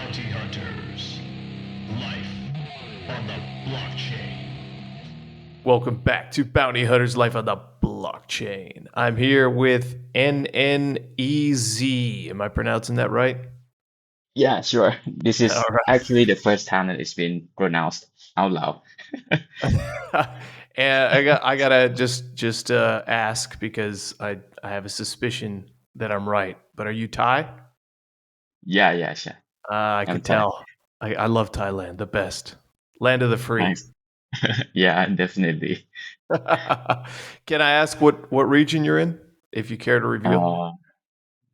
Bounty Hunters. Life on the blockchain. Welcome back to Bounty Hunters Life on the Blockchain. I'm here with nnez. Am I pronouncing that right? Yeah, sure. This All is actually the first time that it's been pronounced out loud. right. And I gotta just ask because I have a suspicion that I'm right. But are you Thai? Yeah, sure. I I'm could Thai. tell. I love Thailand, the best land of the free. Nice. Yeah, definitely. Can I ask what region you're in, if you care to reveal? Uh,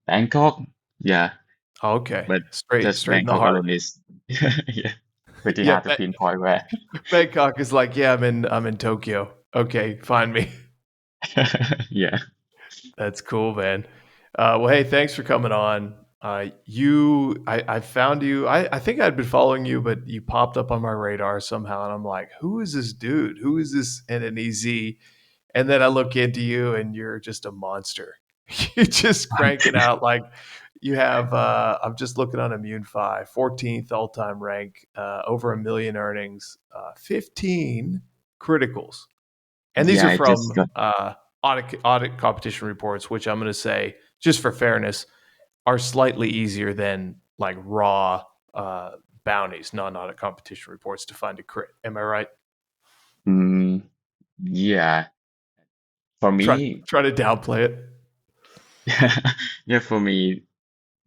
Bangkok. Yeah, Oh, okay, but just straight in the Bangkok heart. alone is yeah, pretty Yeah, hard to pinpoint where. Bangkok is like, yeah, I'm in Tokyo. Okay, find me. Yeah. That's cool, man. Well, hey, thanks for coming on. I found you. I think I'd been following you, but you popped up on my radar somehow, and I'm like, who is this dude? Who is this nnez? And then I look into you, and you're just a monster. You're just cranking out like you have. I'm just looking on Immunefi, 14th all time rank, over 1 million earnings, 15 criticals. And these Yeah, are I just from got audit competition reports, which I'm going to say, just for fairness, are slightly easier than like raw bounties, non-audit competition reports to find a crit. Am I right? mm, yeah. For Try me, try to downplay it. yeah, for me,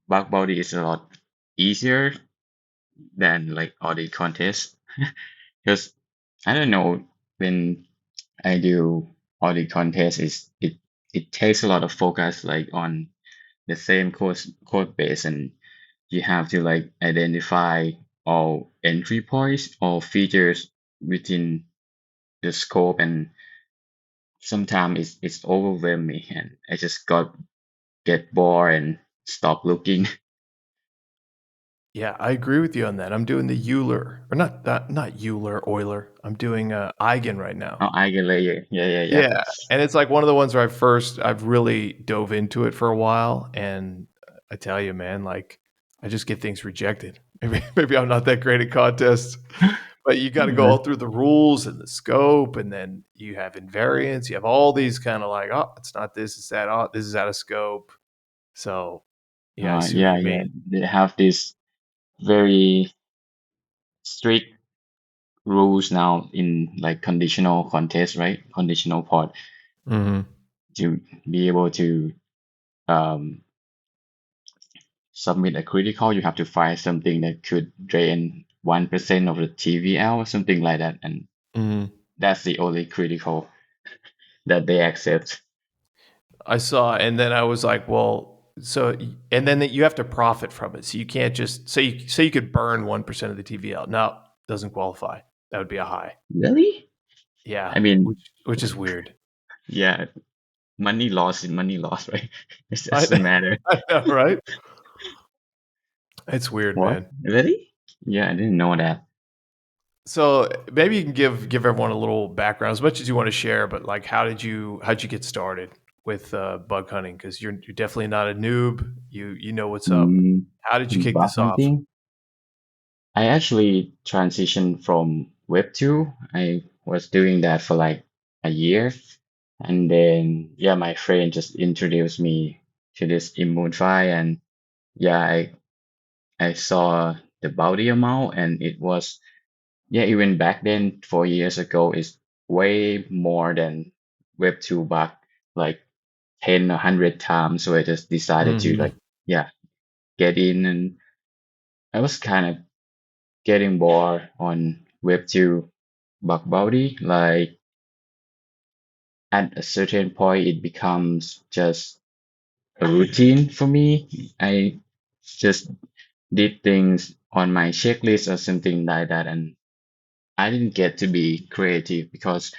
bug bounty is a lot easier than like audit contest. Because I don't know, when I do audit contest, it takes a lot of focus like on the same code base, and you have to like identify all entry points or features within the scope, and sometimes it's overwhelming and I just get bored and stop looking. Yeah, I agree with you on that. I'm doing the Euler, or not Euler, Euler. I'm doing Eigen right now. Oh, eigen layer. Yeah. Yeah, and it's like one of the ones where I've really dove into it for a while, and I tell you, man, like I just get things rejected. Maybe I'm not that great at contests, but you got to go Yeah. all through the rules and the scope, and then you have invariants. You have all these kind of like, oh, it's not this, it's that. Oh, this is out of scope. So yeah, I see what you Yeah. mean. They have this very strict rules now in like conditional contest, right? Conditional pod, Hmm. to be able to um, submit a critical, you have to find something that could drain 1% of the TVL or something like that, and Hmm. that's the only critical that they accept. I saw, and then I was like, well, so, and then you have to profit from it. So you can't just say you could burn 1% of the TVL. No, doesn't qualify. That would be a high. Really? Yeah, I mean, which is weird. yeah, money loss is money loss, right? It I, doesn't matter. I know, right? It's weird, What? man. Really? Yeah, I didn't know that. So maybe you can give everyone a little background, as much as you want to share. But like, how'd you get started with bug hunting? Because you're definitely not a noob. You know what's up. Mm, How did you kick Bug this off? hunting? I actually transitioned from Web 2. I was doing that for like a year. And then, yeah, my friend just introduced me to this Immunefi. And yeah, I saw the bounty amount, and it was, yeah, even back then, 4 years ago, is way more than Web 2 back like 10 or 100 times. So I just decided to Hmm. like, yeah, get in. And I was kind of getting bored on Web 2 bug bounty. Like at a certain point, it becomes just a routine for me. I just did things on my checklist or something like that, and I didn't get to be creative because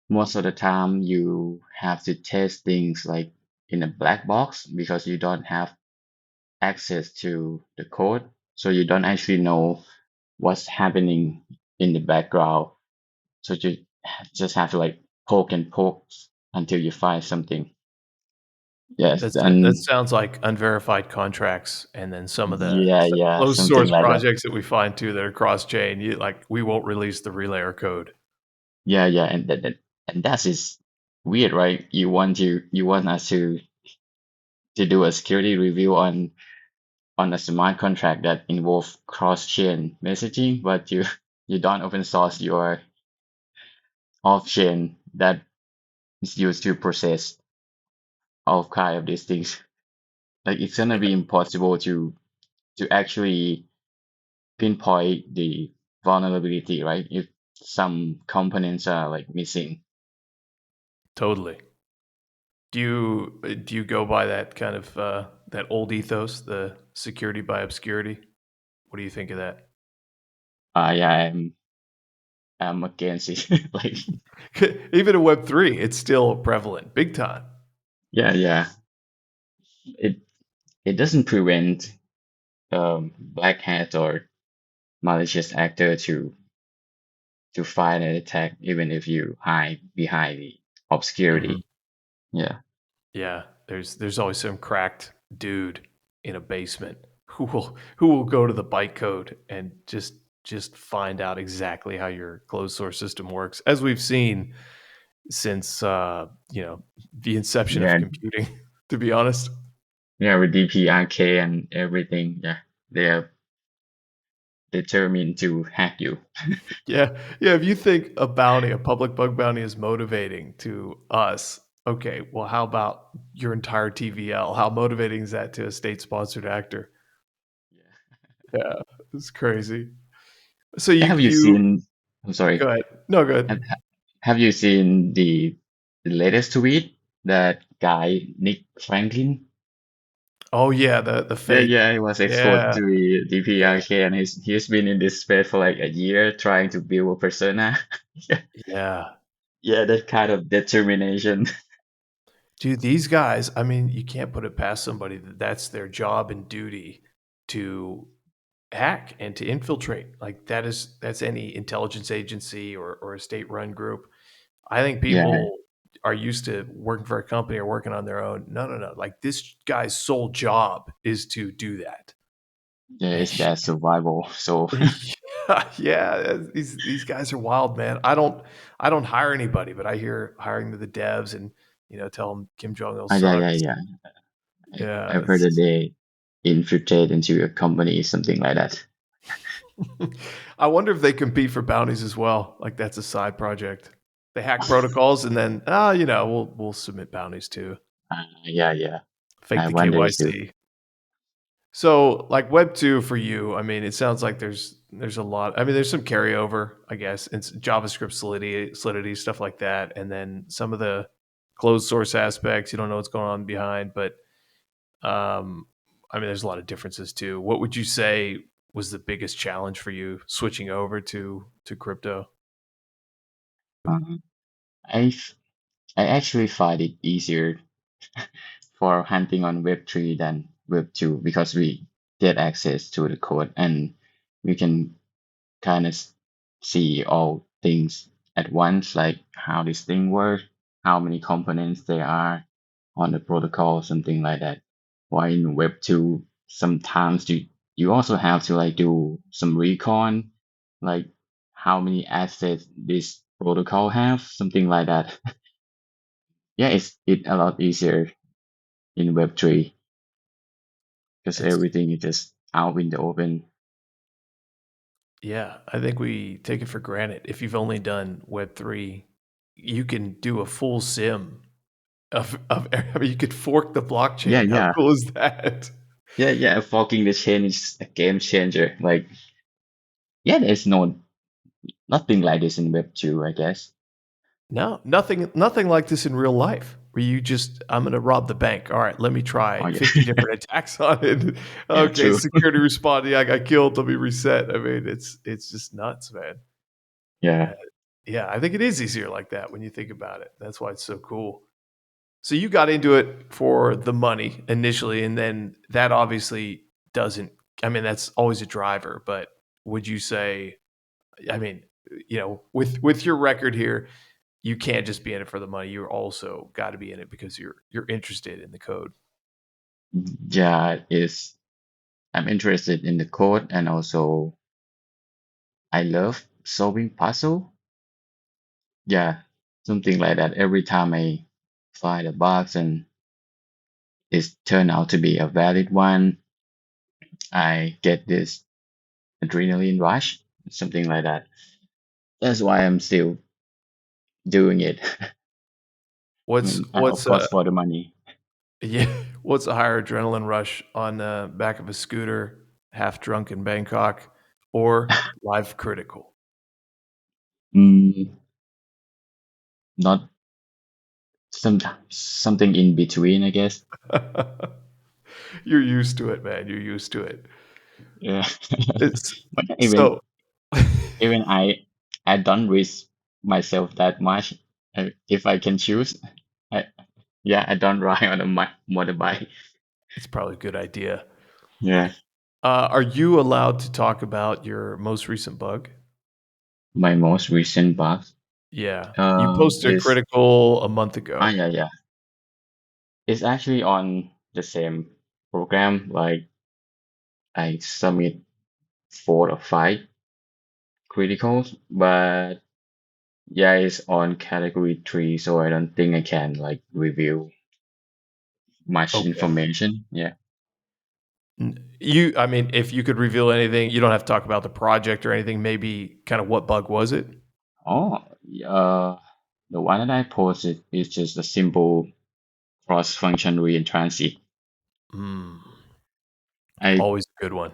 most of the time you have to test things like in a black box because you don't have access to the code, so you don't actually know what's happening in the background. So you just have to like poke and poke until you find something. Yes, That and sounds like unverified contracts, and then some of the yeah, closed something source like that. projects that we find too that are cross chain. You like we won't release the relayer code. Yeah, and and that is weird, right? You want us to do a security review on a smart contract that involve cross-chain messaging, but you don't open source your off-chain that is used to process all kind of these things. Like it's gonna be impossible to actually pinpoint the vulnerability, right? If some components are like missing. Totally. Do you go by that kind of that old ethos, the security by obscurity? What do you think of that? Yeah, I'm against it. Like Even in Web3, it's still prevalent, big time. yeah, it it doesn't prevent black hat or malicious actor to find an attack even if you hide behind the Hmm. obscurity. Yeah. Yeah, there's always some cracked dude in a basement who will go to the bytecode and just find out exactly how your closed source system works, as we've seen since the inception of Yeah, computing. To be honest, yeah, with DPRK and everything, yeah, they're determined to hack you. yeah. If you think a bounty, a public bug bounty, is motivating to us, okay, well, how about your entire TVL? How motivating is that to a state-sponsored actor? Yeah. Yeah, it's crazy. So Have you you seen? I'm go sorry. ahead. No, go Have, ahead. have you seen the latest tweet that guy Nick Franklin? Oh yeah, the fake. Yeah, he was exposed Yeah, to the yeah, DPRK and he's been in this space for like a year trying to build a persona. Yeah, yeah. yeah, that kind of determination. Dude, these guys, I mean, you can't put it past somebody that that's their job and duty to hack and to infiltrate. Like that's any intelligence agency or a state-run group. I think Yeah, people are used to working for a company or working on their own. No, no, no. Like this guy's sole job is to do that. yeah, it's that survival. So Yeah, yeah, these guys are wild, man. I don't hire anybody, but I hear hiring the devs and tell them Kim Jong Il sucks. yeah. Yeah, I've heard that they infiltrate into a company, something like that. I wonder if they compete for bounties as well. Like that's a side project. They hack protocols and then we'll submit bounties too. Yeah. Fake I the wonder too. KYC. So, like Web 2 for you, I mean, it sounds like there's a lot. I mean, there's some carryover, I guess, and JavaScript solidity, stuff like that, and then some of the closed source aspects. You don't know what's going on behind, but um, I mean, there's a lot of differences too. What would you say was the biggest challenge for you switching over to crypto? Um, I f- I actually find it easier for hunting on Web3 than Web2 because we get access to the code and we can kind of see all things at once, like how this thing works, how many components there are on the protocol, something like that. While in Web2, sometimes you also have to like do some recon, like how many assets this protocol have, something like that. Yeah, it a lot easier in Web3 because It's everything is just out in the open. Yeah, I think we take it for granted. If you've only done Web3, you can do a full sim of I mean, you could fork the Yeah, blockchain. How yeah. cool is that? Yeah. Forking the chain is a game changer. Like, yeah, there's nothing like this in Web2, I guess. No, nothing like this in real life. Where you just, I'm going to rob the bank. All right, let me Oh try yeah, 50 different attacks on it. yeah, Okay, true. security responding. I got killed. Let me reset. I mean, it's just nuts, man. Yeah. Uh, yeah, I think it is easier like that when you think about it. That's why it's so cool. So you got into it for the money initially, and then that obviously doesn't. I mean, that's always a driver. But would you say? I mean, with your record here, you can't just be in it for the money. You're also got to be in it because you're interested in the code. Yeah, is I'm interested in the code, and also I love solving puzzle. Yeah, something like that. Every time I find a box and it turned out to be a valid one, I get this adrenaline rush, something like that. That's why I'm still doing it. What's And of what's course for the money. yeah, what's a higher adrenaline rush on the back of a scooter, half drunk in Bangkok, or live critical? Mm, not something in between, I guess. You're used to it, man. You're used to it. Yeah. It's But even so even I don't risk myself that much. If I can choose, I yeah, I don't ride on a motorbike. it's probably a good idea. Yeah, Are you allowed to talk about your most recent bug? my most recent box Yeah. You posted a is critical a month ago. yeah, yeah. It's actually on the same program. Like I submit 4 or 5 criticals, but yeah, it's on category 3, so I don't think I can like reveal much Okay. information. Yeah. I mean, if you could reveal anything, you don't have to talk about the project or anything. Maybe kind of what bug was it? Oh, the one that I posted is just a simple cross-function reentrancy. Mm, I always a good one.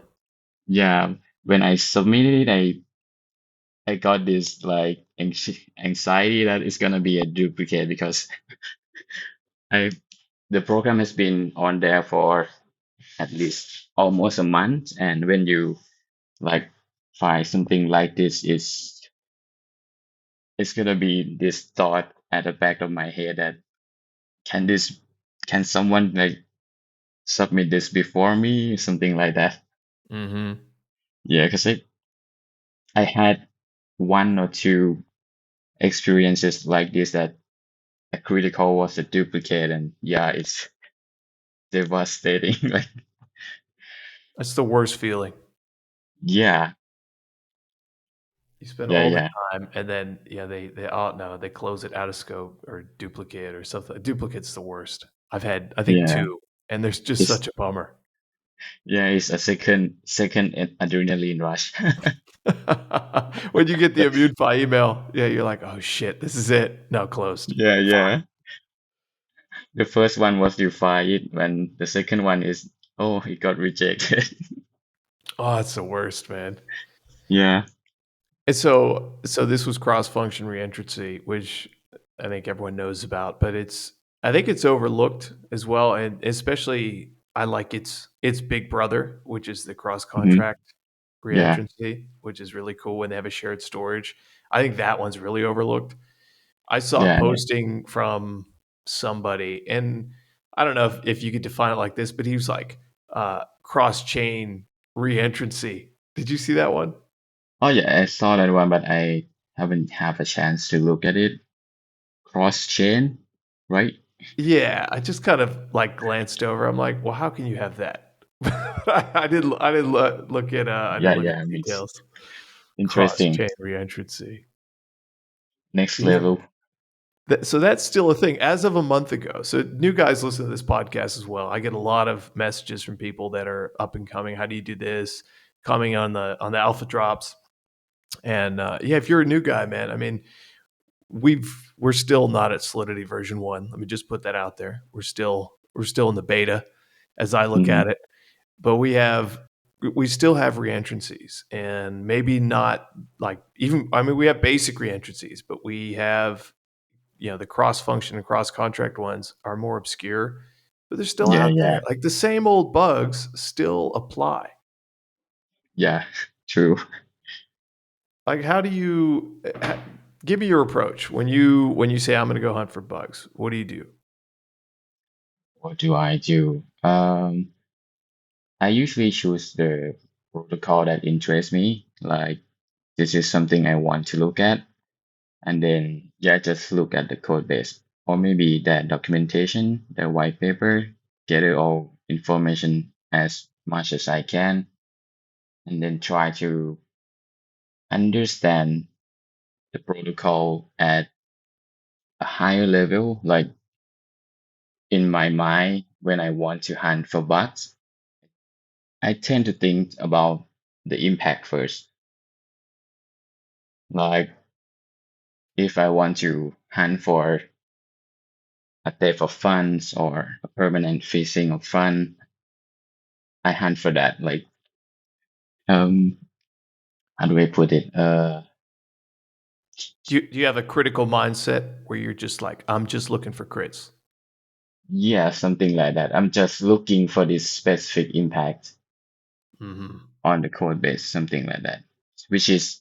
yeah, when I submitted it, I got this like anxiety that it's gonna be a duplicate because I the program has been on there for at least almost a month, and when you like find something like this, it's gonna be this thought at the back of my head that can this can someone like submit this before me, something like that. Hmm. Yeah, because I had 1 or 2 experiences like this that a critical was a duplicate, and yeah, it's devastating. Like, That's the worst feeling. yeah, You spend yeah, all the yeah, time, and then yeah, they oh no, they close it out of scope or duplicate or something. Duplicate's the worst. I've had I think yeah. two, and there's just It's such a bummer. yeah, it's a second adrenaline rush. When you get the Immunefi email, yeah, you're like, oh shit, this is it. No, closed. Yeah, Fine. yeah. The first one was you find it, when the second one is oh, it got rejected. Oh, it's the worst, man. Yeah. And so this was cross-function reentrancy, which I think everyone knows about, but I think it's overlooked as well, and especially I like its big brother, which is the Hmm. cross-contract Yeah. reentrancy, which is really cool when they have a shared storage. I think that one's really overlooked. I saw a Yeah. Yeah. posting from somebody, and I don't know if you could define it like this, but he was like cross-chain reentrancy. Did you see that one? Oh yeah, I saw that one, but I haven't have a chance to look at it. Cross chain, right? Yeah, I just kind of like glanced over. I'm like, well, how can you have that? I didn't look at I Yeah, didn't look at yeah. I the mean, it's details. Cross interesting. chain reentrancy. Next Yeah. level. So that's still a thing as of a month ago. So new guys listen to this podcast as well. I get a lot of messages from people that are up and coming. How do you do this? Coming on the alpha drops. And yeah, if you're a new guy, man, I mean, we're still not at Solidity version 1. Let me just put that out there. We're still in the beta as I look Hmm. at it. But we still have reentrancies, and maybe not like even I mean we have basic reentrancies, but we have the cross function and cross contract ones are more obscure, but they're still Yeah, out yeah, there. Like the same old bugs still apply. yeah. True. Like how do you give me your approach when you say I'm going to go hunt for bugs? What do you do? What do I do? I usually choose the protocol that interests me. Like this is something I want to look at. and then yeah, just look at the code base or maybe the documentation, the white paper, gather all information as much as I can, and then try to understand the protocol at a higher level. Like in my mind, when I want to hunt for bugs, I tend to think about the impact first. Like if I want to hunt for a theft of funds or a permanent freezing of fund, I hunt for that. Like um how do I put it? Do you have a critical mindset where you're just like, I'm just looking for crits? Yeah, something like that. I'm just looking for this specific impact Hmm. on the code base, something like that. Which is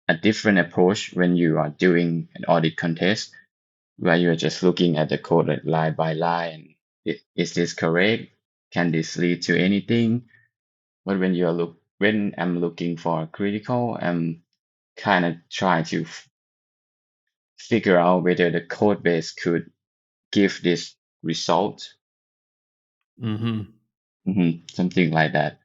a different approach when you are doing an audit contest where you're just looking at the code like line by line. Is this correct? Can this lead to anything? But when I'm looking for critical, I'm kind of trying to figure out whether the code base could give this result. Hmm. Something like that.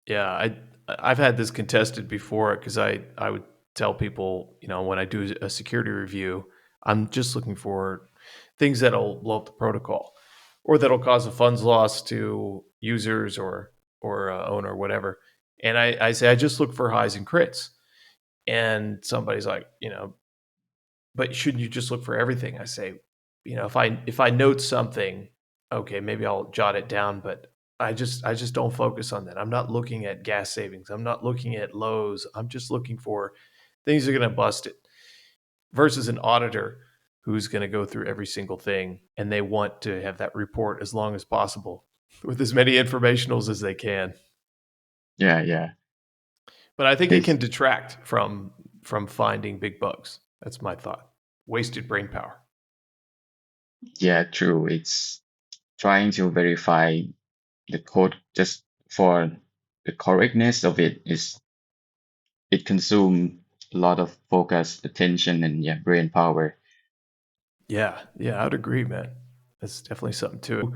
Yeah, I've had this contested before because I would tell people, when I do a security review, I'm just looking for things that'll blow up the protocol or that'll cause a funds loss to users or owner or whatever. And I say I just look for highs and crits. And somebody's like, but shouldn't you just look for everything? I say, if I note something, okay, maybe I'll jot it down, but I just don't focus on that. I'm not looking at gas savings. I'm not looking at lows. I'm just looking for things that are going to bust it versus an auditor who's going to go through every single thing and they want to have that report as long as possible with as many informationals as they can. Yeah, yeah. But I think it This, can detract from finding big bugs. That's my thought. Wasted brain power. yeah, true. It's trying to verify the code just for the correctness of it consumes a lot of focus, attention, and yeah, brain power. Yeah, I'd agree, man. That's definitely something too.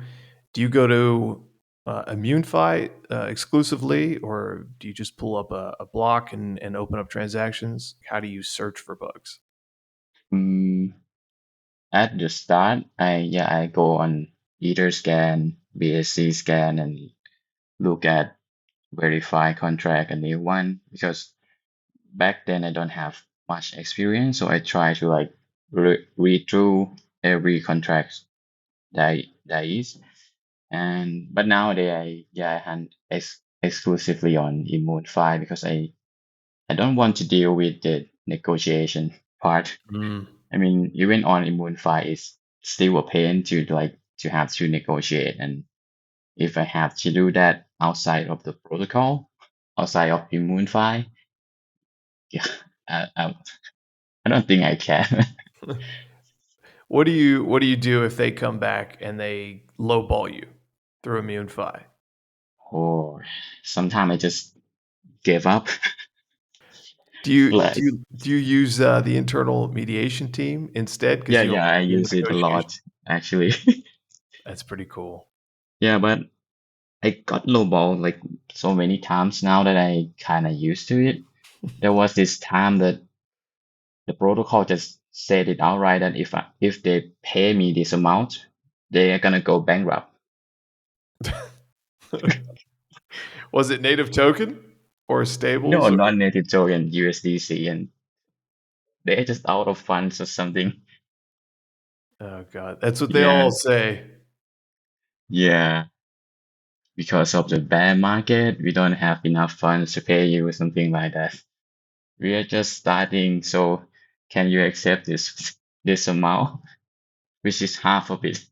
Do you go to Immunefi exclusively, or do you just pull up a block and open up transactions? How do you search for bugs? Mm, at the start, I go on Ether scan, BSC scan, and look at verify contract a new one because back then I don't have much experience, so I try to like read through every contract that is. And but nowadays I hunt exclusively on Immunefi because I don't want to deal with the negotiation part. Mm. I mean, even on Immunefi is still a pain to have to negotiate, and if I have to do that outside of the protocol, outside of Immunefi, yeah, I, I, I don't think I can. What do you do if they come back and they lowball you through Immunefi? Or sometimes I just give up. Do you do Like, you do you use the internal mediation team instead because yeah, you don't yeah, want I to deal with use it a negotiation? lot actually. That's pretty cool. Yeah, but I got lowball like so many times now that I kind of used to it. There was this time that the protocol just said it outright that if they pay me this amount, they are gonna go bankrupt. Was it native token or stables No, or non-native token USDC, and they're just out of funds or something. oh god, that's what they Yeah, all say. yeah. Because of the bear market, we don't have enough funds to pay you or something like that. We are just starting, so can you accept this amount, which is half of it?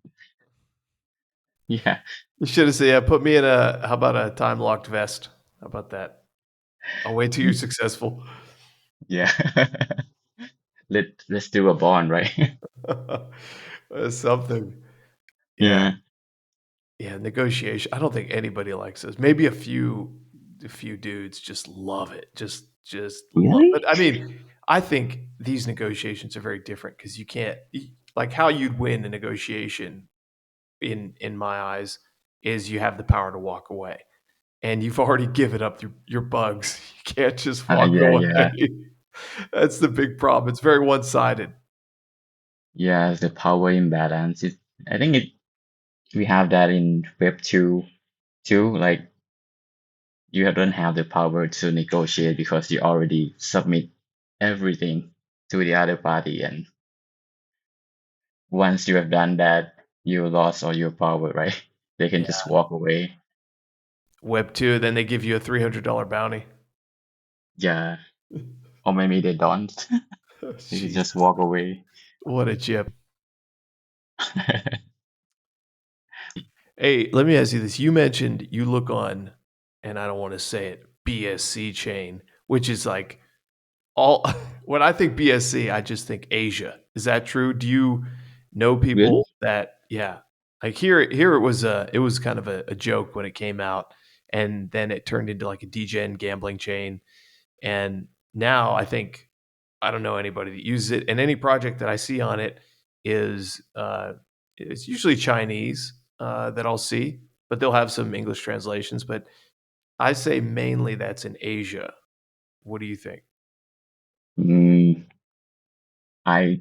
Yeah, You should have said, yeah, put me in a how about a time locked vest? How about that? I'll wait till you're successful. yeah. Let's do a bond, right? Something. Yeah. Yeah, Yeah, negotiation. I don't think anybody likes this. Maybe a few dudes just love it. Just love. really? But I mean, I think these negotiations are very different because you can't like how you'd win a negotiation in my eyes is you have the power to walk away and you've already given up your bugs. You can't just walk Yeah, away. yeah, That's the big problem. It's very one-sided. yeah. The power imbalance. I think we have that in Web 2 too. Like you don't have the power to negotiate because you already submit everything to the other party, and once you have done that, you lost all your power, right? They can just Yeah. walk away. Web 2, then they give you a $300 bounty. Yeah, or maybe they don't. They can Jesus. just walk away. What a chip. Hey, let me ask you this. You mentioned you look on, and I don't want to say it, BSC chain, which is like all when I think BSC, I just think Asia. Is that true? Do you know Really? people that yeah. Like here it was kind of a joke when it came out and then it turned into like a DGen gambling chain. And now I think I don't know anybody that uses it. And any project that I see on it is it's usually Chinese that I'll see, but they'll have some English translations. But I say mainly that's in Asia. What do you think? Mm, I,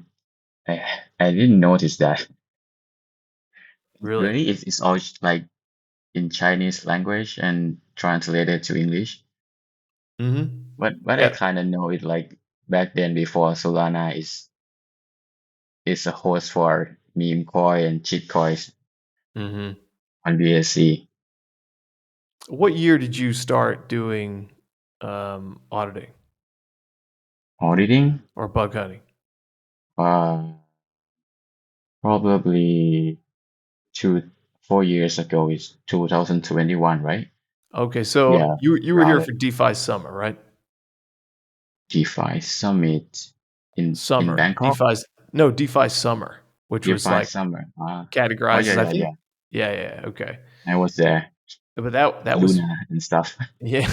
I I didn't notice that. Really? Really, it's all like in Chinese language and translated to English. Mm-hmm. But I Yeah. kind of know it like back then before Solana is a host for meme coin and cheat coins Mm-hmm. on BSC. What year did you start doing auditing Auditing, or bug hunting? uh, probably 4 years ago is 2021, right? Okay, so Yeah, you were here rather for DeFi Summer, right? DeFi Summit in Summer. Bangkok. DeFi's no DeFi Summer, which was DeFi like Summer. Oh categorized yeah, as I yeah, think. yeah. Yeah, yeah, okay. I was there, But that was Luna and stuff. yeah.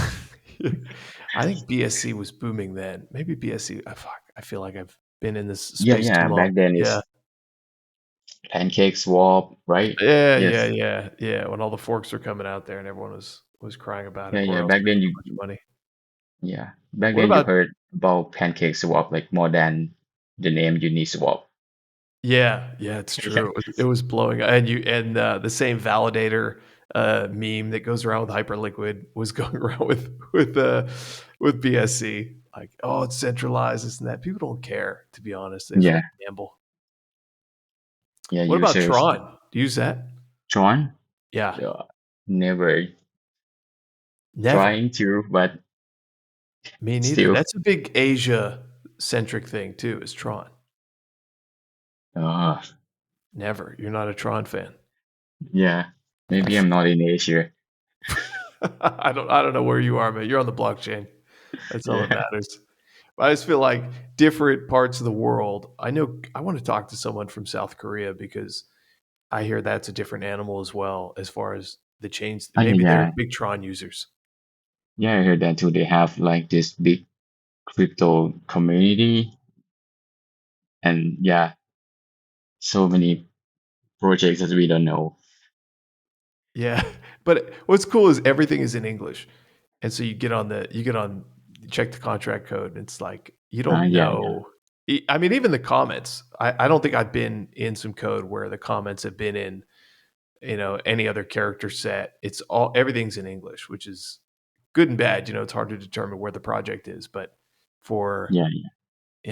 I think BSC was booming then. Maybe BSC. Fuck, I feel like I've been in this Yeah, space too yeah. long. Back then Yeah. it's Pancake Swap, right? Yeah, yeah, Yes. yeah, yeah. When all the forks were coming out there and everyone was crying about it, Yeah, or yeah. else Back then making a you bunch of money. Yeah. Back What then you about heard about Pancake Swap like more than the name Uniswap. yeah, yeah, it's Yeah. true. It was blowing and you and the same validator meme that goes around with Hyperliquid was going around with BSC. Like, oh, it's centralized, this and that. People don't care, to be honest. They just Yeah. want to gamble. Yeah, What about users. Tron? Do you use that? Tron? Yeah. Never Never. trying to, but Me neither. still. That's a big Asia centric thing too, is Tron. Uh, Never. You're not a Tron fan. yeah. I, Maybe f- I'm not in Asia. I don't know where you are, man. You're on the blockchain. That's all that Yeah. matters. I just feel like different parts of the world. I know I want to talk to someone from South Korea because I hear that's a different animal as well as far as the chains. Oh, yeah, Maybe they're yeah. big Tron users. Yeah, I heard that too. They have like this big crypto community and yeah, so many projects that we don't know. Yeah. But what's cool is everything is in English. And so you check the contract code and it's like, you don't Yeah, yeah. know. I mean, even the comments, I don't think I've been in some code where the comments have been in, any other character set. Everything's in English, which is good and bad. It's hard to determine where the project is, but for, Yeah, yeah.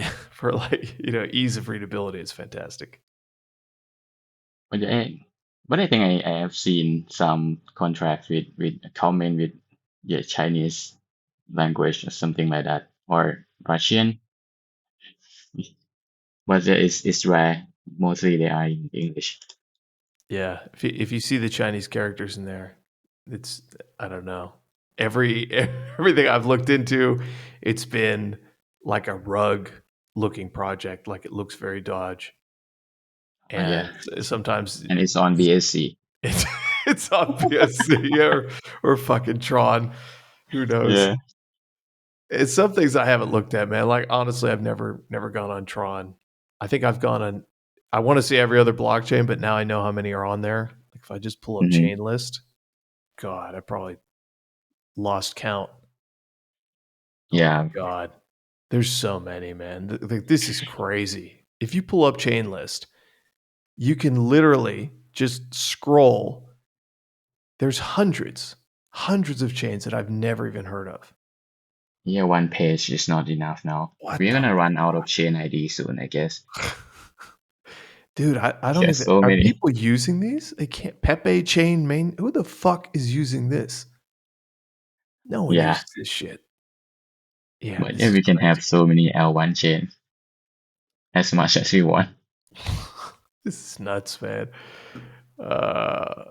yeah, for like, ease of readability, it's fantastic. But I think I have seen some contracts with a comment with yeah, Chinese language or something like that, or Russian, but it's rare. Mostly they are in English. Yeah, if you see the Chinese characters in there, it's I don't know. Every everything I've looked into, it's been like a rug looking project, like it looks very Dodge, Yeah, and sometimes and it's on BSC. it's it's on PSC or fucking Tron. Who knows? Yeah. It's some things I haven't looked at, man. Like honestly, I've never gone on Tron. I think I've gone on. I want to see every other blockchain, but now I know how many are on there. Like if I just pull up Hmm. chain list, God, I probably lost count. Oh my Yeah, God, there's so many, man. This is crazy. If you pull up chain list, you can literally just scroll. There's hundreds of chains that I've never even heard of. yeah, one page is not enough now. What We're the gonna run out of chain ID soon, I guess. dude, I don't There's even. so Are many. people using these? They can't. Pepe chain main. Who the fuck is using this? No one Yeah, uses this shit. Yeah, but this yeah, is we can have crazy. so many L1 chains as much as we want. This is nuts, man.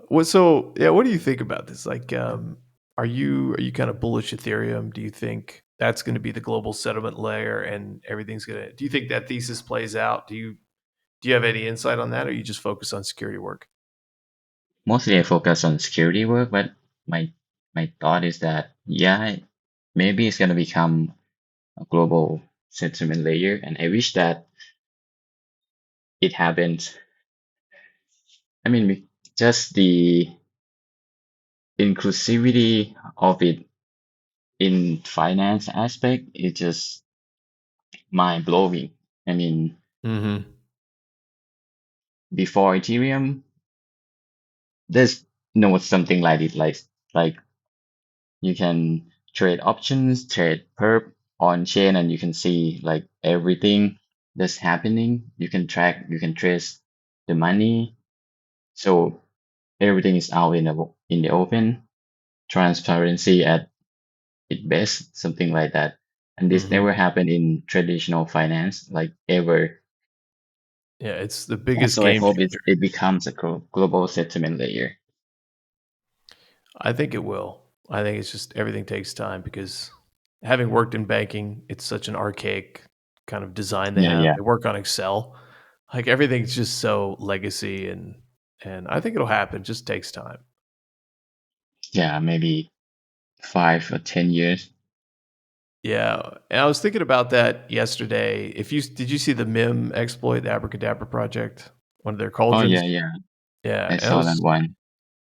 What? So yeah, what do you think about this? Like, are you kind of bullish Ethereum? Do you think that's going to be the global settlement layer and everything's gonna? Do you think that thesis plays out? Do you have any insight on that, or you just focus on security work? Mostly I focus on security work, but my my thought is that yeah, maybe it's gonna become a global settlement layer, and I wish that it happens. I mean, just the inclusivity of it in finance aspect is just mind blowing. I mean, Mm-hmm. before Ethereum, there's no something like it. Like you can trade options, trade perp on chain, and you can see like everything that's happening. You can track, you can trace the money. So everything is out in the open. Transparency at its best, something like that. And this Mm-hmm. never happened in traditional finance, like ever. Yeah, it's the Yeah, biggest so I game hope changer. it becomes a global settlement layer. I think it will. I think it's just everything takes time because having worked in banking, it's such an archaic kind of design they Yeah, have. yeah, They work on Excel. Like everything's just so legacy and I think it'll happen. It just takes time. yeah. Maybe 5 or 10 years. Yeah. And I was thinking about that yesterday. If you did you see the MIM exploit, the Abracadabra project, one of their Oh cauldrons? yeah, yeah. Yeah. I And saw that one.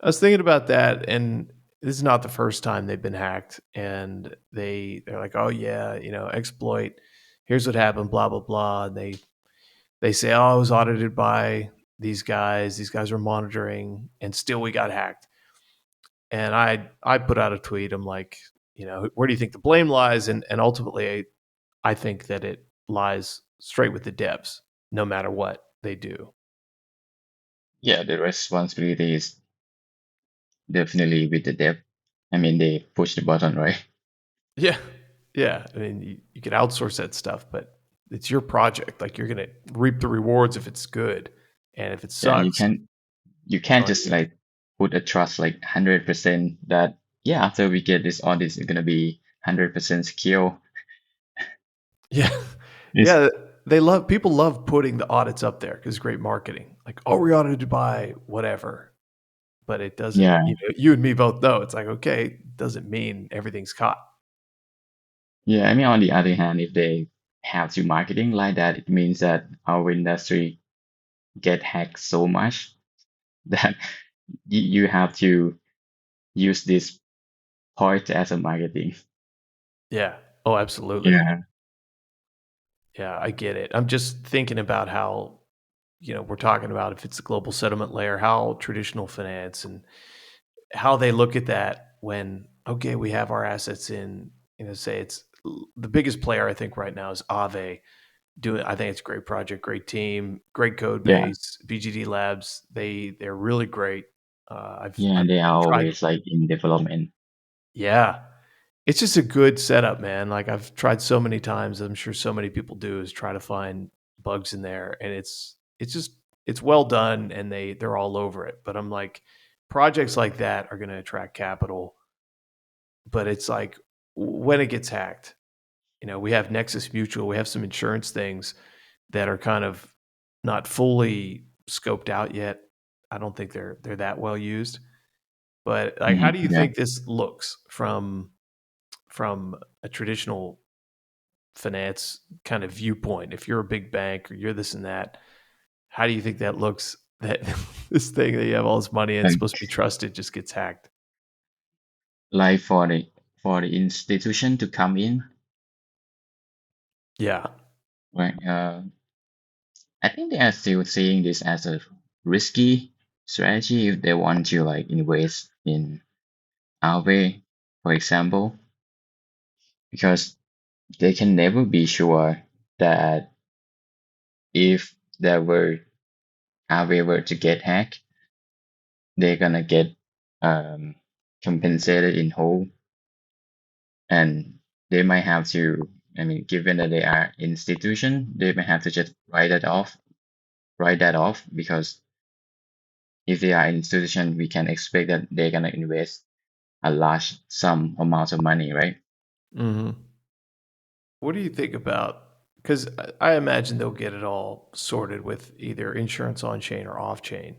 I was thinking about that, and this is not the first time they've been hacked. And they're like, oh yeah, exploit. Here's what happened. Blah blah blah. And they say, oh, I was audited by these guys. These guys were monitoring, and still we got hacked. And I put out a tweet. I'm like, where do you think the blame lies? And ultimately, I think that it lies straight with the devs, no matter what they do. Yeah, the responsibility is definitely with the dev. I mean, they push the button, right? Yeah. Yeah. I mean, you can outsource that stuff, but it's your project. Like you're going to reap the rewards if it's good. And if it Yeah, sucks, you it's can't on just you. like put a trust like 100% that yeah, after we get this audit, it's gonna be 100% secure. Yeah. It's Yeah. People love putting the audits up there because it's great marketing. Like, oh, we audited by whatever. But it doesn't, yeah, you and me both know it's like, okay, it doesn't mean everything's caught. yeah. I mean, on the other hand, if they have to marketing like that, it means that our industry get hacked so much that you have to use this part as a marketing. Yeah. Oh, absolutely. Yeah, Yeah, I get it. I'm just thinking about how, we're talking about if it's a global settlement layer, how traditional finance and how they look at that when, okay, we have our assets in, say it's the biggest player I think right now is Aave. I think it's a great project, great team, great code yeah, base. BGD Labs, they're really great. yeah. I've And they are tried, always like in development. yeah, it's just a good setup, man. Like I've tried so many times. I'm sure so many people do is try to find bugs in there, and it's just it's well done, and they're all over it. But I'm like, projects like that are going to attract capital, but it's like when it gets hacked, we have Nexus Mutual, we have some insurance things that are kind of not fully scoped out yet. I don't think they're that well used. But like, how Mhm, do you yeah. think this looks from a traditional finance kind of viewpoint, if you're a big bank or you're this and that, how do you think that looks? That this thing that you have all this money and it's supposed to be trusted just gets hacked. Like for the institution to come in, Yeah. right? I think they are still seeing this as a risky strategy if they want to like invest in Aave, for example, because they can never be sure that if there were Aave were to get hacked, they're gonna get um, compensated in whole, and they might have to. I mean, given that they are institution, they may have to just write that off because if they are institution, we can expect that they're gonna invest a large sum amount of money, right? Mm-hmm. What do you think about? Because I imagine they'll get it all sorted with either insurance on chain or off chain.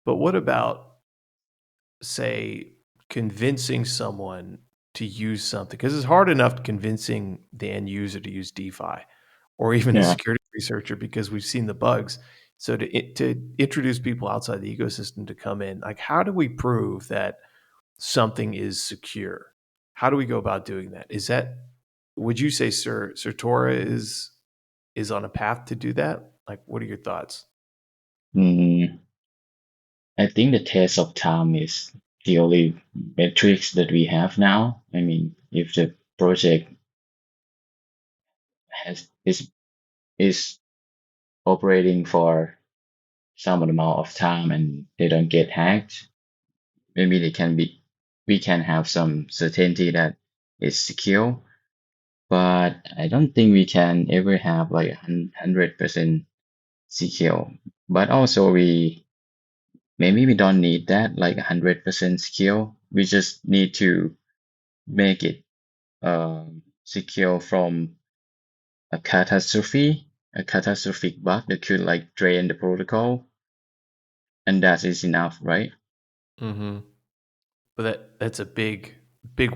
But what about, say, convincing someone to use something? Because it's hard enough convincing the end user to use DeFi or even a Yeah. security researcher because we've seen the bugs. So to introduce people outside the ecosystem to come in, like how do we prove that something is secure? How do we go about doing that? Is that, would you say Sertora is on a path to do that? Like, what are your thoughts? Mm, I think the test of time is the only metrics that we have now. I mean, if the project has is operating for some amount of time and they don't get hacked, maybe we can have some certainty that it's secure. But I don't think we can ever have like 100% secure. But also maybe we don't need that like 100% secure. We just need to make it secure from a catastrophic bug that could like drain the protocol, and that is enough, right? Mm-hmm. But that's a big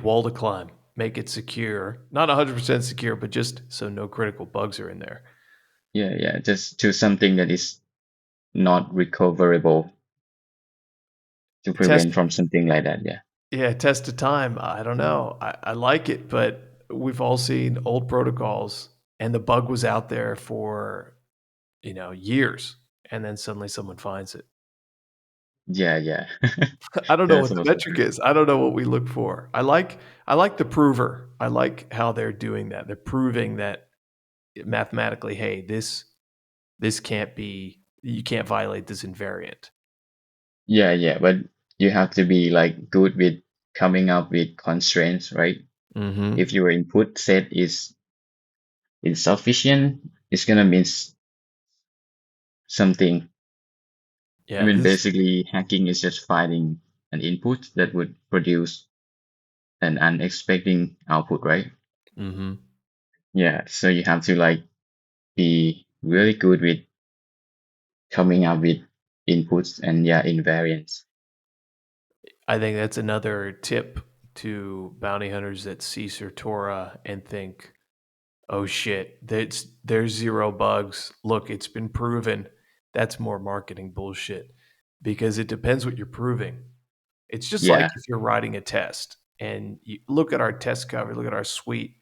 wall to climb. Make it secure, not 100% secure, but just so no critical bugs are in there. Yeah, yeah, just to something that is not recoverable to Test, prevent from something like that. Yeah, yeah, test of time. I don't know. I like it, but we've all seen old protocols, and the bug was out there for years, and then suddenly someone finds it. yeah, yeah. I don't know That's what the also metric true. is. I don't know what we look for. I like the prover. I like how they're doing that. They're proving that mathematically, hey, this can't be. You can't violate this invariant. Yeah, yeah, but you have to be like good with coming up with constraints, right? Mm-hmm. If your input set is insufficient, it's gonna miss something. I Yeah. mean, This. basically, hacking is just finding an input that would produce an unexpected output, right? Mm-hmm. Yeah, so you have to like be really good with coming up with inputs and yeah, invariants. I think that's another tip to bounty hunters that see Sertora and think, "Oh shit, there's zero bugs. Look, it's been proven." That's more marketing bullshit because it depends what you're proving. It's just like Yeah, if you're writing a test and you look at our test cover, look at our suite.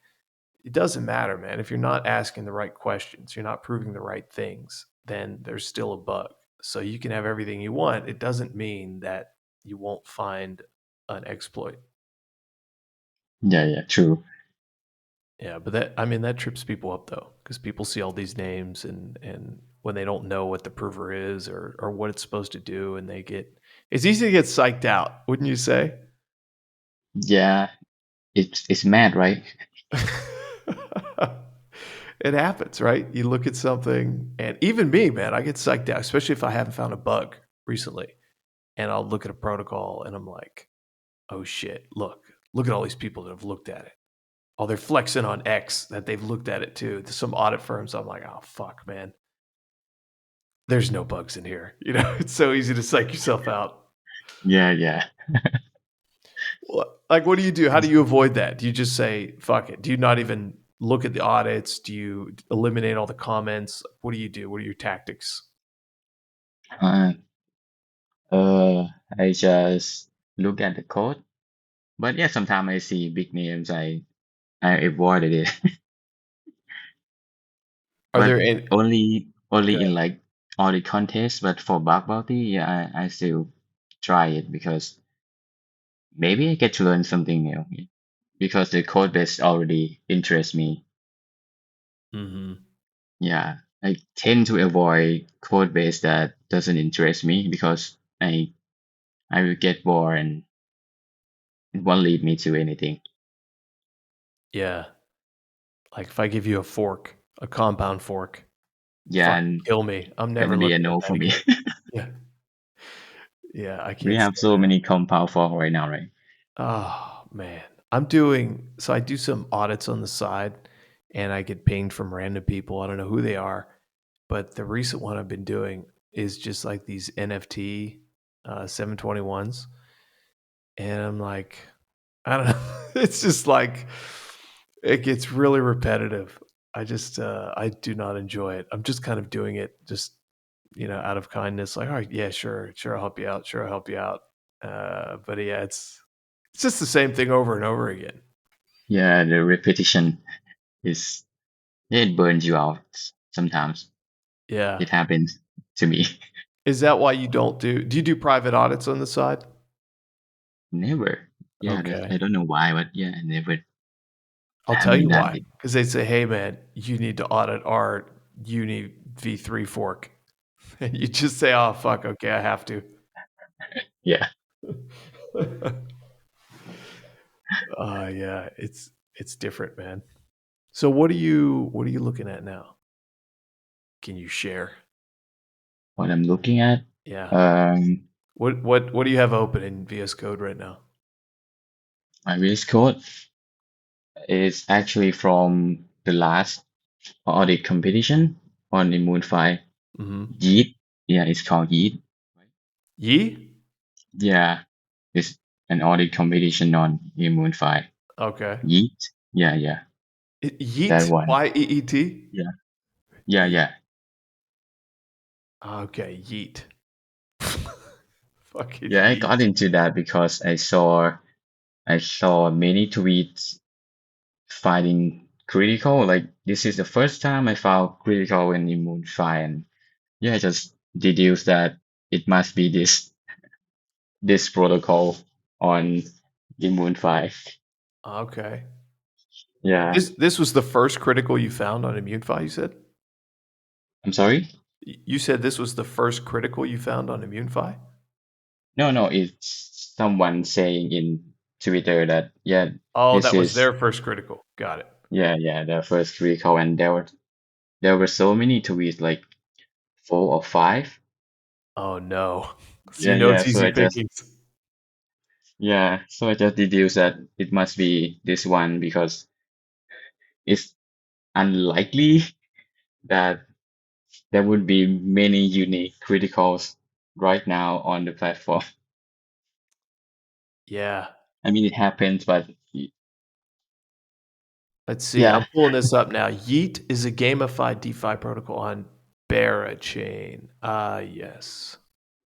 It doesn't matter, man. If you're not asking the right questions, you're not proving the right things, then there's still a bug. So you can have everything you want. It doesn't mean that you won't find an exploit. yeah, yeah, true. Yeah, but that trips people up though, because people see all these names and when they don't know what the prover is or what it's supposed to do, and it's easy to get psyched out, wouldn't you say? Yeah, it's mad, right? It happens, right? You look at something, and even me, man, I get psyched out, especially if I haven't found a bug recently. And I'll look at a protocol and I'm like, oh shit, look at all these people that have looked at it. Oh, they're flexing on X that they've looked at it too. There's some audit firms. I'm like, oh fuck, man. There's no bugs in here. It's so easy to psych yourself out. Yeah, yeah. Like, what do you do? How do you avoid that? Do you just say, fuck it? Do you not even look at the audits? Do you eliminate all the comments? What do you do? What are your tactics? Uh, uh, I just look at the code. But yeah, sometimes I see big names, I avoided it. Are there But any? only Good. in like audit contests, but for bug bounty, yeah, I still try it because maybe I get to learn something new. Because the code base already interests me. Mm-hmm. Yeah. I tend to avoid code base that doesn't interest me because I will get bored and it won't lead me to anything. Yeah. Like if I give you a fork, a compound fork, Yeah, fucking and kill me. I'm never gonna be a looking at no that for me. again. Yeah. Yeah, I We can't have stand so that. many compound fork right now, right? Oh man. I do some audits on the side and I get pinged from random people. I don't know who they are, but the recent one I've been doing is just like these NFT 721s. And I'm like, I don't know. It's just like it gets really repetitive. I do not enjoy it. I'm just kind of doing it just out of kindness, like, all right, yeah, sure, I'll help you out, sure, I'll help you out. But yeah, it's just the same thing over and over again. Yeah, the repetition is it burns you out sometimes. Yeah, It happens to me. is that why you don't do you do private audits on the side? Never. Yeah, Okay, I don't know why, but yeah, I never I'll tell haven't you done why. it. Because they say, hey man, you need to audit our Uni V3 fork, and you just say, oh fuck, okay, I have to. Yeah. Yeah, it's different, man. So what are you looking at now? Can you share? What I'm looking at, Yeah. um, What do you have open in VS Code right now? my VS Code is actually from the last audit competition on Immunefi. Mm-hmm. Yeet. Yeah, it's called Yeet. Yee? Yeah, it's an audit competition on Immunefi. Okay. Yeet. Yeah, yeah, that Yeet? one. Yeet? Yeah, yeah, Yeet. yeah. Okay, yeet. Fucking Yeah, I yeet. got into that because I saw many tweets finding critical. Like this is the first time I found critical in Immunefi, and yeah, I just deduced that it must be this protocol on Immunefi. Okay. Yeah, This was the first critical you found on Immunefi, you said? I'm sorry. You said this was the first critical you found on Immunefi? No, no, it's someone saying in Twitter that yeah, Oh, this that was is their first critical. Got it. yeah the first critical, and there were so many tweets like 4 or 5. Oh no. So Yeah, you know yeah. it's So easy I just pickings. yeah, so I just deduced that it must be this one because it's unlikely that there would be many unique criticals right now on the platform. Yeah. I mean, it happens, but Let's see. I'm yeah, pulling this up now. Yeet is a gamified DeFi protocol on Barachain. Yes.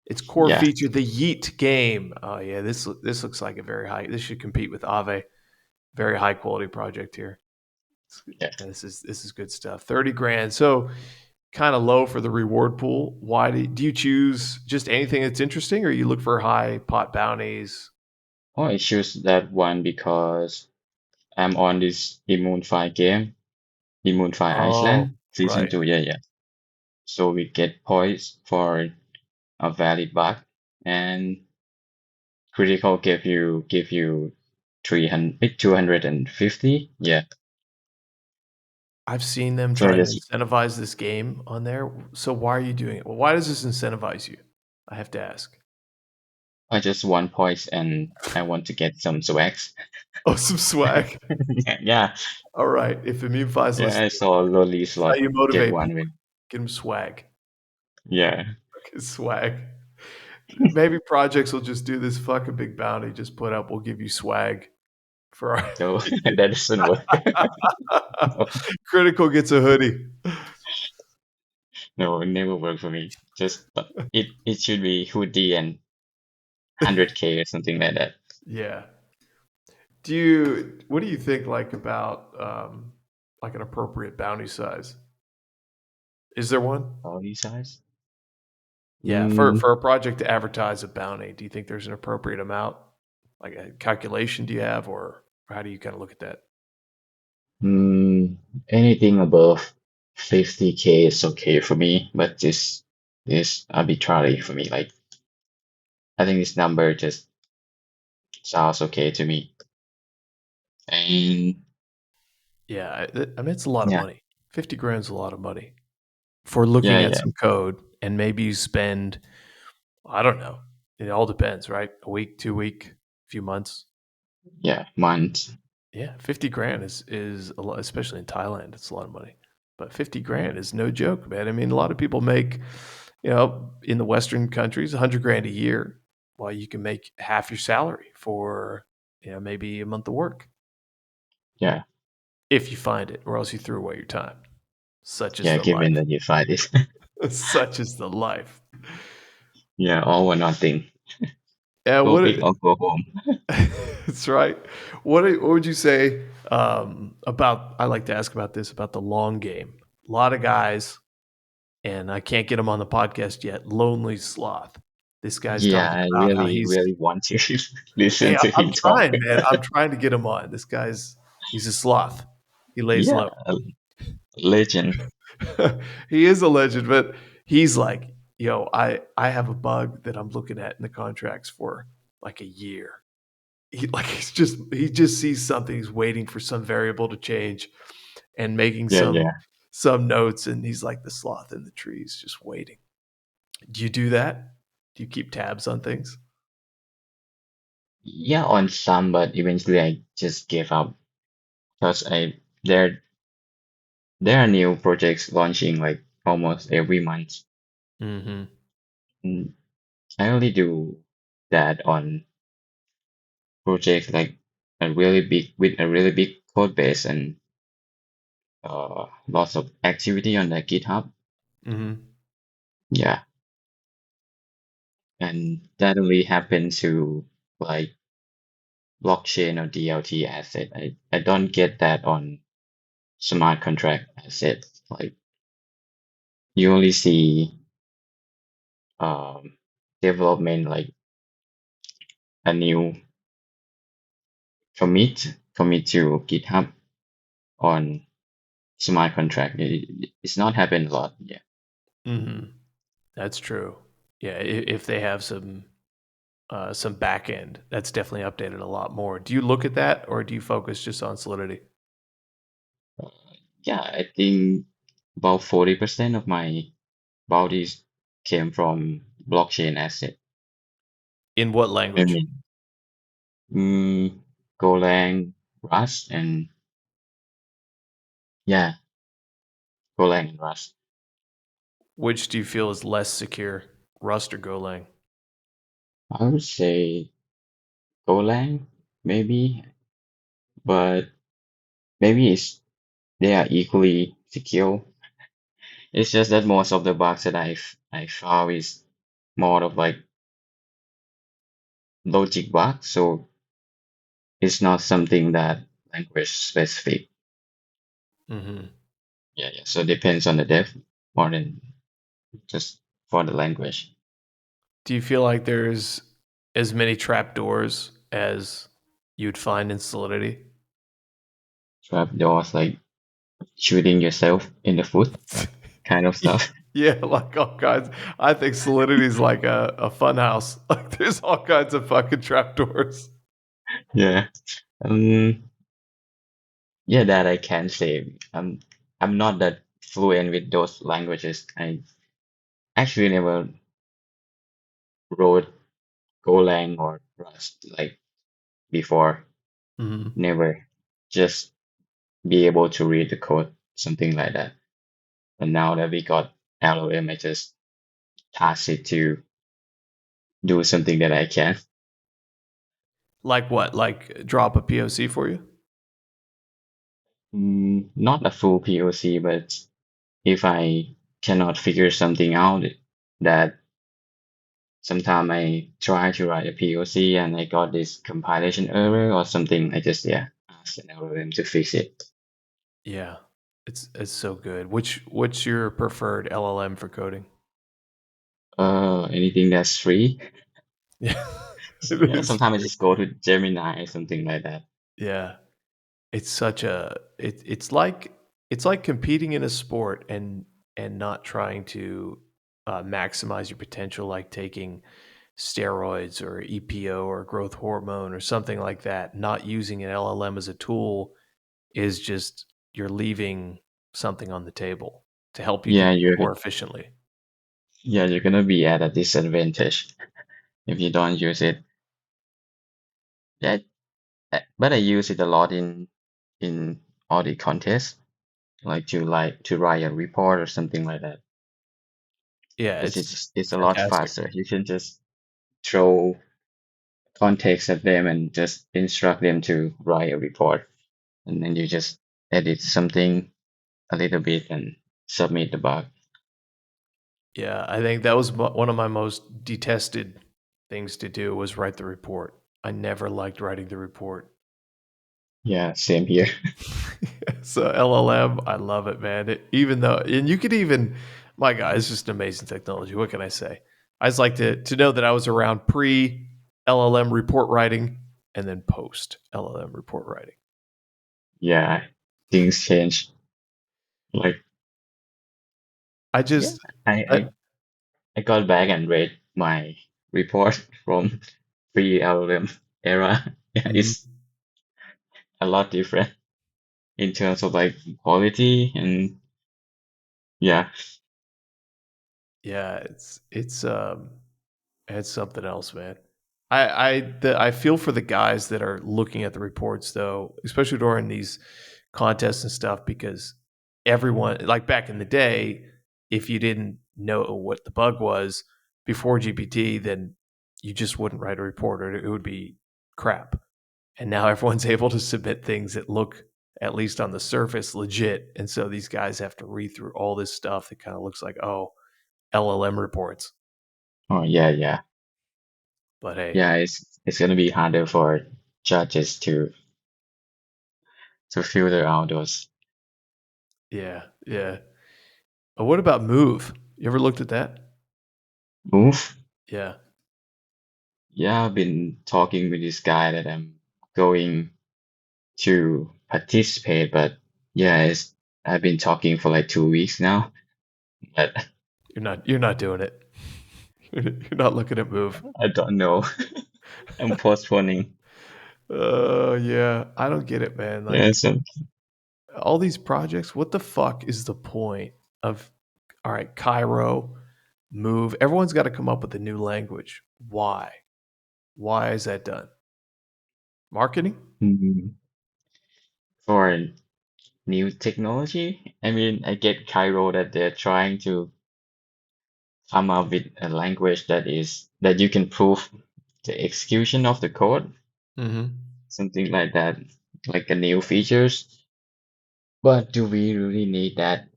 Its core yeah, feature, the Yeet game. Oh yeah, this looks like a very high. This should compete with Aave. Very high quality project here. yeah. Yeah, this is good stuff. 30 grand. So kind of low for the reward pool. Why do you choose just anything that's interesting, or you look for high pot bounties? Oh, I choose that one because I'm on this Immunefi game, Immunefi Oh, Iceland season right. 2. Yeah, yeah. So we get points for a valid bug, and critical give you 300, 250. Yeah. I've seen them So I trying to just incentivize this game on there. So why are you doing it? Well, why does this incentivize you? I have to ask. I just want points and I want to get some swags. Oh, some swag. Yeah, All right. If Immunefi's yeah. I listening, saw Loli that's how slot you get motivate one people. with. Get them swag. Yeah, Fucking swag. Maybe projects will just do this fucking big bounty. Just put up. We'll give you swag for our So that doesn't work. No, Critical gets a hoodie. no, it never worked for me. Just it should be hoodie and 100K or something like that. Yeah. What do you think like about like an appropriate bounty size? Is there one? Body size. Yeah, Mm, for a project to advertise a bounty, do you think there's an appropriate amount? Like a calculation do you have, or how do you kind of look at that? mm, anything above 50K is okay for me, but this arbitrary for me. Like I think this number just sounds okay to me. And Yeah, I mean it's a lot of yeah, money. 50 grand is a lot of money for yeah, looking at yeah, some code, and maybe you spend, I don't know. It all depends, right? A week, 2 week, few months. yeah, months. Yeah, 50 grand is a lot, especially in Thailand. It's a lot of money. But 50 grand is no joke, man. I mean, a lot of people make, in the Western countries, 100 grand a year, while you can make half your salary for, maybe a month of work Yeah, if you find it, or else you threw away your time. Such is yeah, the given life. that you find this. Such is the life. Yeah, all or nothing. Yeah, Go big or go home. that's right. What would you say about? I like to ask about this about the long game. A lot of guys, and I can't get him on the podcast yet. Lonely Sloth. This guy's Yeah, talking I about how really, he's. really want to Hey, listen to I'm him talk. trying, man. I'm trying to get him on. This guy's. He's a sloth. He lays Yeah, low. a legend. He is a legend, but he's like, I have a bug that I'm looking at in the contracts for like a year. He just sees something. He's waiting for some variable to change and making Yeah, some yeah. some notes, and he's like the sloth in the trees, just waiting. Do you do that? Do you keep tabs on things? Yeah, on some, but eventually I just gave up because I there are new projects launching like almost every month. Mm-hmm. Mm, I only do that on projects like a really big with a really big code base and lots of activity on the GitHub. Mm-hmm. Yeah, and that only happens to like blockchain or DLT asset. I don't get that on smart contract assets. Like you only see um, development like a new commit to GitHub on smart contract. It's not happened a lot. Yeah. Mm-hmm. That's true. Yeah, if they have some back end, that's definitely updated a lot more. Do you look at that, or do you focus just on Solidity? Uh, yeah, I think about 40% of my bounties came from blockchain asset. In what I language? mean, mm, Golang, Rust, and yeah, Golang and Rust. Which do you feel is less secure, Rust or Golang? I would say Golang, maybe, but maybe they are equally secure. It's just that most of the bugs that I found is more of like logic bugs, so it's not something that language specific. Mm-hmm. Yeah, yeah. So it depends on the dev more than just for the language. Do you feel like there's as many trapdoors as you'd find in Solidity? Trapdoors like shooting yourself in the foot kind of stuff. Yeah, like all kinds. I think Solidity is like a fun house. Like there's all kinds of fucking trapdoors. Yeah. Um, yeah, that I can say. I'm not that fluent with those languages. I actually never wrote Golang or Rust like before. Mm-hmm. Never. Just be able to read the code, something like that. And now that we got LLM, I just task it to do something that I can. Like what? Like drop a POC for you? Not a full POC, but if I cannot figure something out, that sometime I try to write a POC and I got this compilation error or something, I just ask an LLM to fix it. Yeah, it's so good. What's your preferred LLM for coding? Anything that's free. Yeah, it Yeah, is sometimes I free. just go to Gemini or something like that. Yeah, it's such a it's like competing in a sport and not trying to maximize your potential, like taking steroids or EPO or growth hormone or something like that. Not using an LLM as a tool is just you're leaving something on the table to help you do Yeah, things you're more efficiently. you're gonna be at a disadvantage if you don't use it. Yeah, but I use it a lot in audit contests, like to write a report or something like that. Yeah, Because it's it's a lot fantastic. faster. You can just throw context at them and just instruct them to write a report, and then you just edit something a little bit and submit the bug. Yeah, I think that was one of my most detested things to do was write the report. I never liked writing the report. Yeah, same here. So LLM, I love it, man. Even though, and you could even, my God, it's just amazing technology. What can I say? I just like to know that I was around pre LLM report writing and then post LLM report writing. Yeah, things change. Like I yeah, just, I I, I, I got back and read my report from pre-LLM era. Yeah, Mhm. it's a lot different in terms of like quality and yeah, Yeah, it's something else, man. I feel for the guys that are looking at the reports though, especially during these contests and stuff, because everyone like back in the day, if you didn't know what the bug was before GPT, then you just wouldn't write a report or it would be crap. And now everyone's able to submit things that look at least on the surface legit. And so these guys have to read through all this stuff that kind of looks like, oh, LLM reports. oh yeah. But hey, Yeah, it's gonna be harder for judges to filter out those yeah, yeah. What about Move? You ever looked at that? move. Yeah. Yeah, I've been talking with this guy that I'm going to participate, but yeah, I've been talking for like 2 weeks now, but You're not doing it. You're not looking at Move. I don't know. I'm postponing. Yeah. I don't get it, man. Yeah, Like so all these projects, what the fuck is the point of all right, Cairo, Move? Everyone's got to come up with a new language. Why? Why is that done? Marketing? mm, for new technology, I mean, I get Cairo that they're trying to come up with a language that you can prove the execution of the code, Mm-hmm. something like that, like a new features. But do we really need that?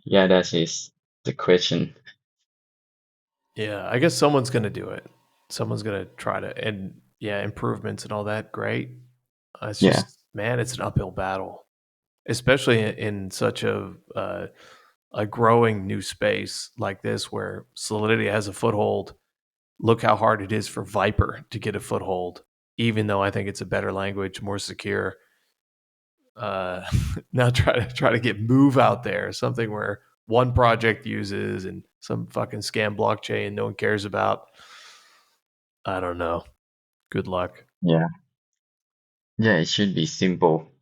Yeah, that is the question. Yeah, I guess someone's gonna do it. Someone's gonna try to, and yeah, improvements and all that. Great. It's Yeah. just, man, it's an uphill battle, especially in such a growing new space like this where Solidity has a foothold. Look how hard it is for Viper to get a foothold, even though I think it's a better language, more secure. Uh, now try to get Move out there, something where one project uses and some fucking scam blockchain no one cares about. I don't know. Good luck. Yeah. Yeah, it should be simple.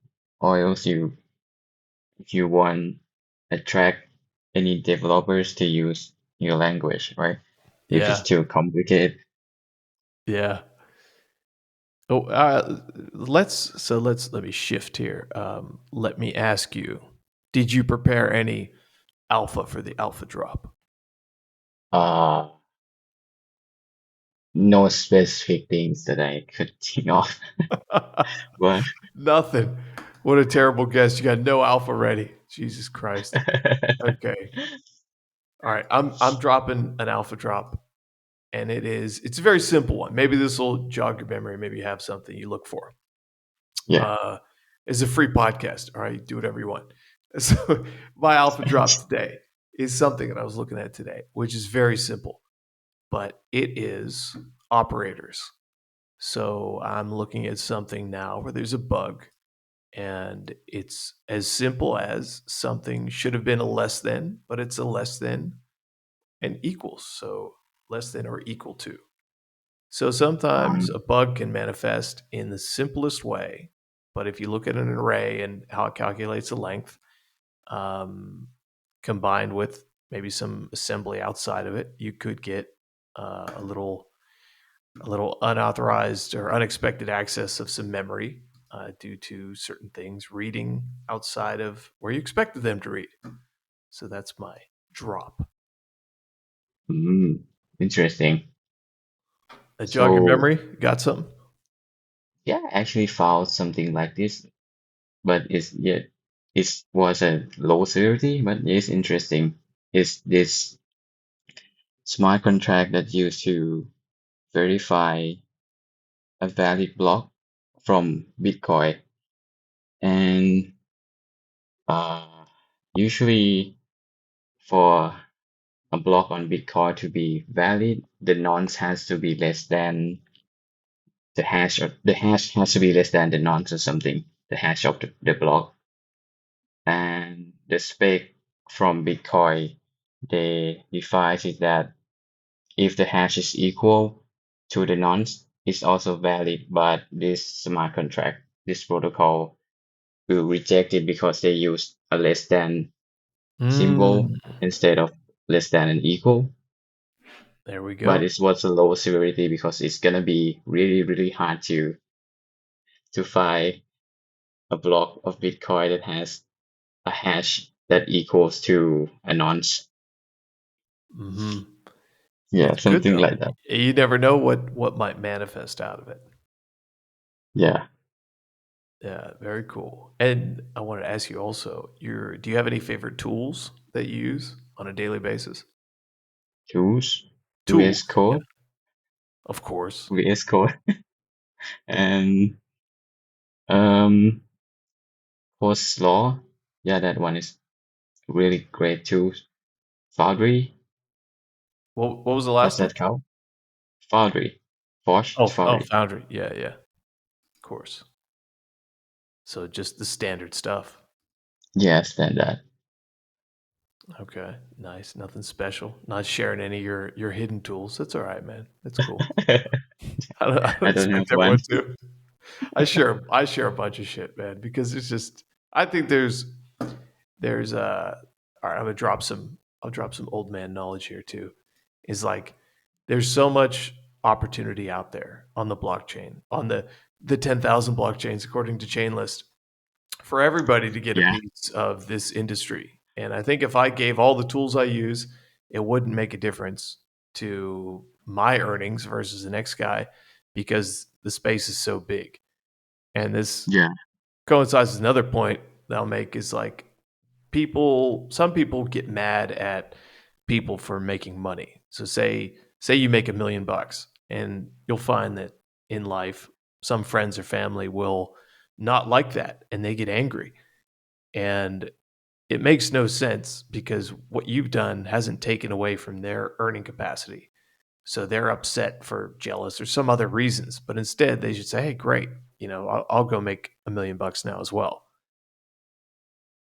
Or else if you want attract any developers to use your language, right? If it's Yeah, too complicated. yeah. Oh, let me shift here. Let me ask you: did you prepare any alpha for the alpha drop? Uh no specific things that I could think of, but Nothing. What a terrible guess. You got no alpha ready. Jesus Christ. Okay. All right. I'm dropping an alpha drop, and it's a very simple one. Maybe this will jog your memory. Maybe you have something you look for. yeah. Uh, it's a free podcast. All right. Do whatever you want. So my alpha drop today is something that I was looking at today, which is very simple, but it is operators. So I'm looking at something now where there's a bug, and it's as simple as something should have been a less than, but it's a less than and equals. So less than or equal to. So sometimes a Um, bug can manifest in the simplest way, but if you look at an array and how it calculates the length, um, combined with maybe some assembly outside of it, you could get a little unauthorized or unexpected access of some memory due to certain things reading outside of where you expected them to read. So that's my drop. mm, interesting. A jog your So memory? Got something? yeah, I actually found something like this, but it was a low severity, but it's interesting. It's this smart contract that used to verify a valid block from Bitcoin, and uh, usually for a block on Bitcoin to be valid, the nonce has to be less than the hash, or the hash has to be less than the nonce or something, the hash of the block. And the spec from Bitcoin, they define is that if the hash is equal to the nonce, it's also valid, but this smart contract, this protocol will reject it because they use a less than Mm, symbol instead of less than and equal. there we But go. it was a low severity because it's gonna be really, really hard to find a block of Bitcoin that has a hash that equals to a nonce. Hmm. Yeah, It's good something though. like that. You never know what might manifest out of it. Yeah. Yeah, very cool. And I wanted to ask you also, do you have any favorite tools that you use on a daily basis? Choose VS Tools, yeah, Code, of course. VS Code, and um, Post Law. Yeah, that one is really great too. Foundry, What was the does last one? that count? Foundry, Forged Oh, Foundry. Foundry. Yeah, yeah, of course. So just the standard stuff. Yes, then that. Okay, nice. Nothing special. Not sharing any of your hidden tools. That's all right, man. That's cool. I don't I don't have expect one. everyone to. I share a bunch of shit, man, because it's just I think there's all right, I'll drop some old man knowledge here too. Is like there's so much opportunity out there on the blockchain, on the 10,000 blockchains according to Chainlist for everybody to get a Yeah, piece of this industry. And I think if I gave all the tools I use, it wouldn't make a difference to my earnings versus the next guy because the space is so big. And this yeah, coincides with another point that I'll make is like some people get mad at people for making money. So say you make $1 million and you'll find that in life some friends or family will not like that and they get angry. And it makes no sense because what you've done hasn't taken away from their earning capacity. So they're upset for jealous or some other reasons, but instead they should say, "Hey, great, I'll go make $1 million now as well."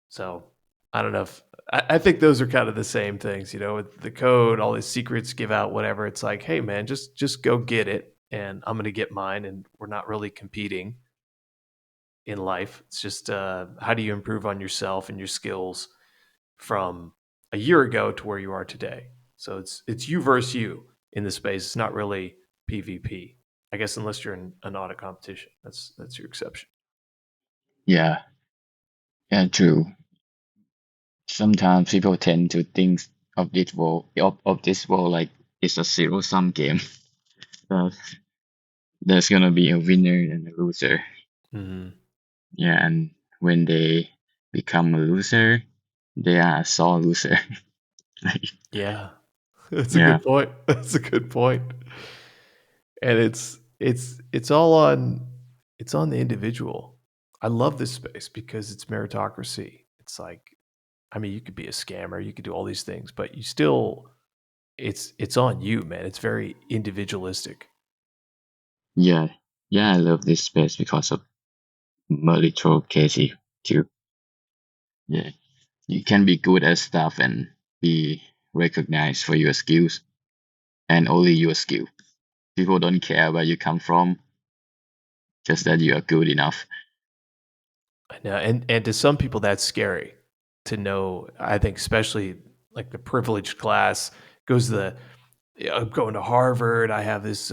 So I don't know if I think those are kind of the same things, with the code, all these secrets give out, whatever. It's like, hey man, just go get it, and I'm gonna get mine, and we're not really competing in life. It's just how do you improve on yourself and your skills from a year ago to where you are today. So it's you versus you in the space. It's not really PvP. I guess unless you're in an audit competition, that's your exception. yeah, yeah, true. Sometimes people tend to think of this world like it's a zero-sum game. So there's gonna be a winner and a loser. Hmm. Yeah, and when they become a loser, they are a sore loser. Like, Yeah, that's a yeah, good point. That's a good point. And it's all on it's on the individual. I love this space because it's meritocracy. It's like, I mean, you could be a scammer, you could do all these things, but you still it's on you, man. It's very individualistic. yeah, yeah. I love this space because of meritocracy too. Yeah, you can be good at stuff and be recognized for your skills and only your skill. People don't care where you come from, just that you are good enough. I know, and to some people that's scary to know. I think especially like the privileged class goes to the I'm going to Harvard. I have this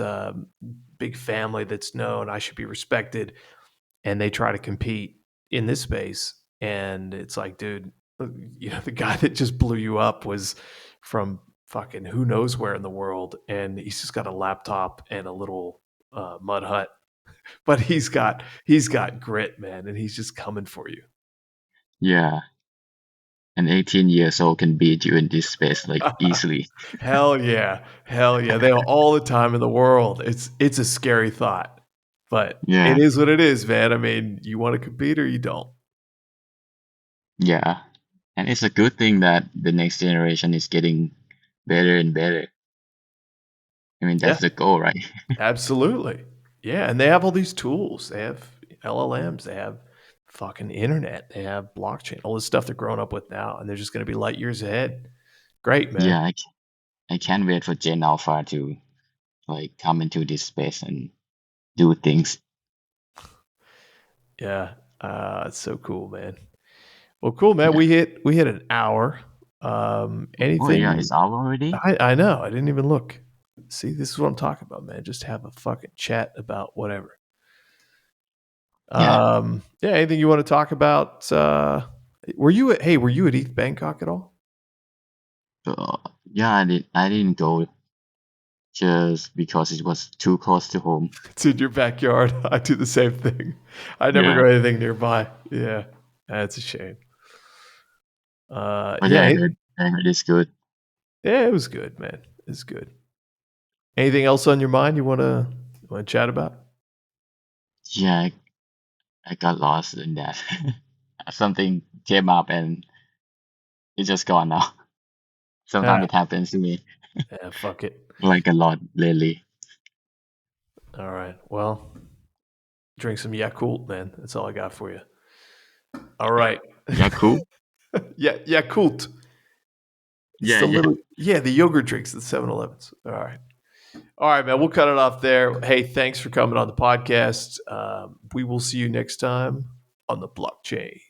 big family that's known. I should be respected, and they try to compete in this space. And it's like, dude, the guy that just blew you up was from fucking who knows where in the world, and he's just got a laptop and a little mud hut, but he's got grit, man, and he's just coming for you. Yeah, an 18 years old can beat you in this space like easily. Hell yeah. Hell yeah. They have all the time in the world. It's a scary thought. But it Yeah, is what it is, man. I mean, you want to compete or you don't. yeah. And it's a good thing that the next generation is getting better and better. I mean, Yeah, that's the goal, right? absolutely. Yeah, and they have all these tools. They have LLMs, they have fucking internet, they have blockchain, all this stuff they're growing up with now, and they're just going to be light years ahead. Great, man. Yeah, I can't wait for Gen Alpha to like come into this space and do things. Yeah. It's so cool, man. Well, cool, man. Yeah. We hit an hour. Oh yeah, Anything it's out already. I know. I didn't even look. See, this is what I'm talking about, man. Just have a fucking chat about whatever. Yeah. Yeah. Anything you want to talk about? Were you at ETH Bangkok at all? Yeah, I didn't go just because it was too close to home. It's in your backyard. I do the same thing. I never Yeah. go anything nearby. Yeah. That's a shame. But yeah, Yeah. I heard it's good. Yeah, it was good, man. It's good. Anything else on your mind you want to chat about? Yeah, I got lost in that. Something came up and it's just gone now. Ah, Sometimes it happens to me yeah, fuck it. like a lot lately. All right. Well, drink some Yakult, man. That's all I got for you. All right. Yeah, cool. Yeah, Yakult. It's Yeah, the yeah. little the yogurt drinks at the 7-Elevens. All right. All right, man. We'll cut it off there. Hey, thanks for coming on the podcast. We will see you next time on the blockchain.